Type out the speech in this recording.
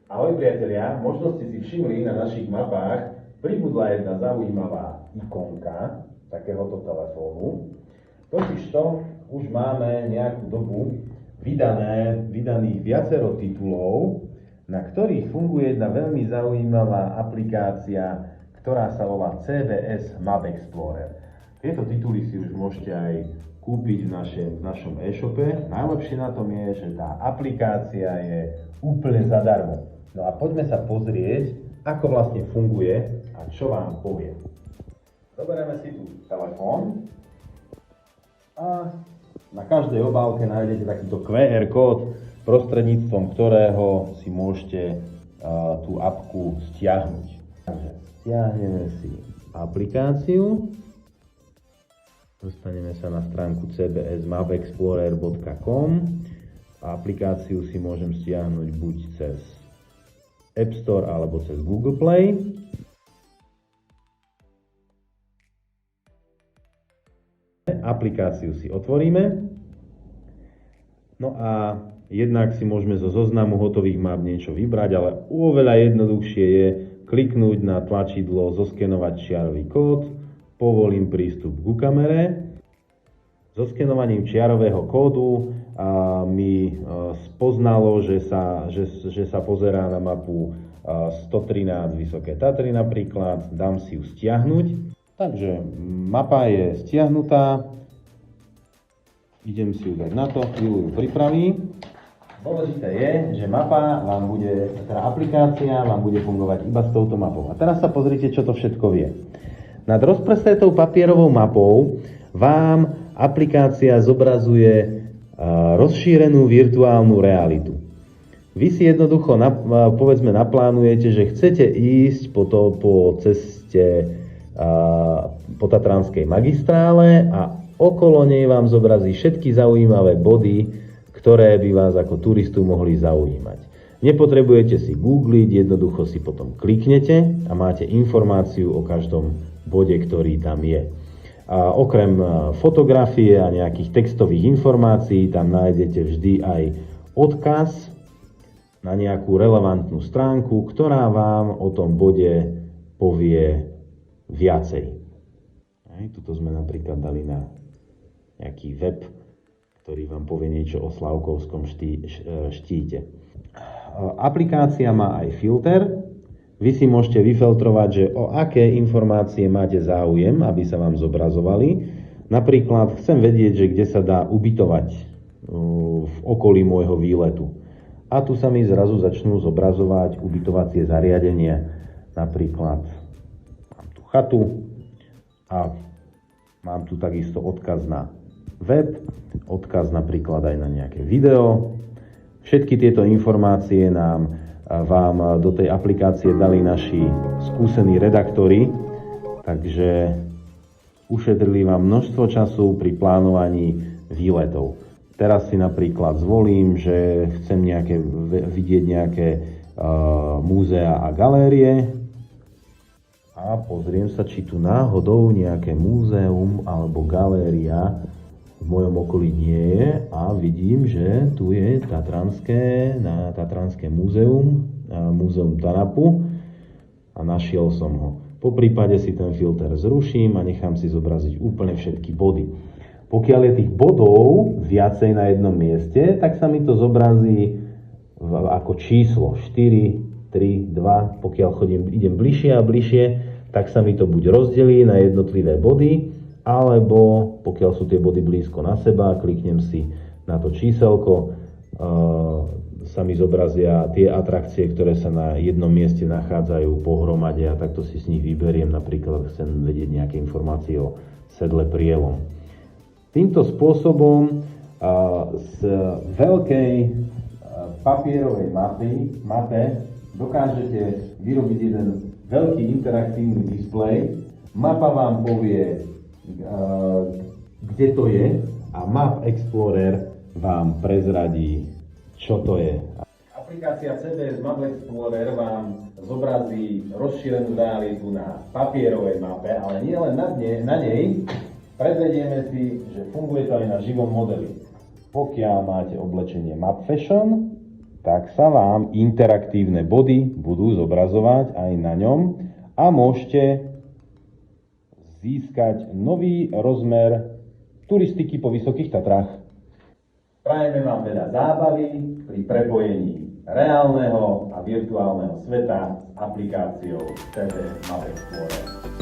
Ahoj priatelia, možno ste si všimli na našich mapách pribudla jedna zaujímavá ikonka takéhoto telefónu. Totižto už máme nejakú dobu vydaných viacero titulov, na ktorých funguje jedna veľmi zaujímavá aplikácia, ktorá sa volá CBS Map Explorer. Tieto tituly si už môžete aj kúpiť v našom e-shope. Najlepšie na tom je, že tá aplikácia je úplne zadarmo. No a poďme sa pozrieť, ako vlastne funguje a čo vám povie. Zoberieme si tu telefón a na každej obálke nájdete takýto QR kód, prostredníctvom ktorého si môžete tú apku stiahnuť. Takže stiahneme si aplikáciu, dostaneme sa na stránku cbsmapexplorer.com a aplikáciu si môžem stiahnuť buď cez App Store alebo cez Google Play. Aplikáciu si otvoríme. No a jednak si môžeme zo zoznamu hotových map niečo vybrať, ale oveľa jednoduchšie je kliknúť na tlačidlo zoskenovať čiarový kód, povolím prístup ku kamere. So skenovaním čiarového kódu mi spoznalo, že sa pozerá na mapu 113 Vysoké Tatry napríklad, dám si ju stiahnuť. Takže mapa je stiahnutá, idem si ju dať na to, chvíľu ju pripraví. Dôležité je, že aplikácia vám bude fungovať iba s touto mapou. A teraz sa pozrite, čo to všetko vie. Nad rozprestretou papierovou mapou vám aplikácia zobrazuje rozšírenú virtuálnu realitu. Vy si jednoducho povedzme naplánujete, že chcete ísť po ceste po Tatranskej magistrále a okolo nej vám zobrazí všetky zaujímavé body, ktoré by vás ako turistu mohli zaujímať. Nepotrebujete si googliť, jednoducho si potom kliknete a máte informáciu o každom bode, ktorý tam je. A okrem fotografie a nejakých textových informácií tam nájdete vždy aj odkaz na nejakú relevantnú stránku, ktorá vám o tom bode povie viacej. Tuto sme napríklad dali na nejaký web, ktorý vám povie niečo o Slavkovskom štíte. Aplikácia má aj filter. Vy si môžete vyfiltrovať, že o aké informácie máte záujem, aby sa vám zobrazovali. Napríklad chcem vedieť, že kde sa dá ubytovať v okolí môjho výletu. A tu sa mi zrazu začnú zobrazovať ubytovacie zariadenia. Napríklad mám tu chatu a mám tu takisto odkaz na web, odkaz napríklad aj na nejaké video. Všetky tieto informácie vám do tej aplikácie dali naši skúsení redaktori, takže ušetrili vám množstvo času pri plánovaní výletov. Teraz si napríklad zvolím, že chcem vidieť nejaké múzea a galérie a pozriem sa, či tu náhodou nejaké múzeum alebo galéria v mojom okolí nie je a vidím, že tu je Tatranské múzeum, múzeum Tanapu a našiel som ho. Po prípade si ten filter zruším a nechám si zobraziť úplne všetky body. Pokiaľ je tých bodov viacej na jednom mieste, tak sa mi to zobrazí ako číslo 4, 3, 2. Pokiaľ idem bližšie a bližšie, tak sa mi to buď rozdelí na jednotlivé body, alebo pokiaľ sú tie body blízko na seba, kliknem si na to číselko, sa mi zobrazia tie atrakcie, ktoré sa na jednom mieste nachádzajú pohromade a takto si z nich vyberiem, napríklad chcem vedieť nejaké informácie o sedle Prielom. Týmto spôsobom z veľkej papierovej mape dokážete vyrobiť jeden veľký interaktívny displej. Mapa vám povie, kde to je a Map Explorer vám prezradí, čo to je. Aplikácia CBS Map Explorer vám zobrazí rozšírenú realitu na papierovej mape, ale nie len na nej. Predvedieme si, že funguje to aj na živom modeli. Pokiaľ máte oblečenie Map Fashion, tak sa vám interaktívne body budú zobrazovať aj na ňom a môžete získať nový rozmer turistiky po Vysokých Tatrách. Prajeme vám veľa zábavy pri prepojení reálneho a virtuálneho sveta s aplikáciou CD Map Explorer.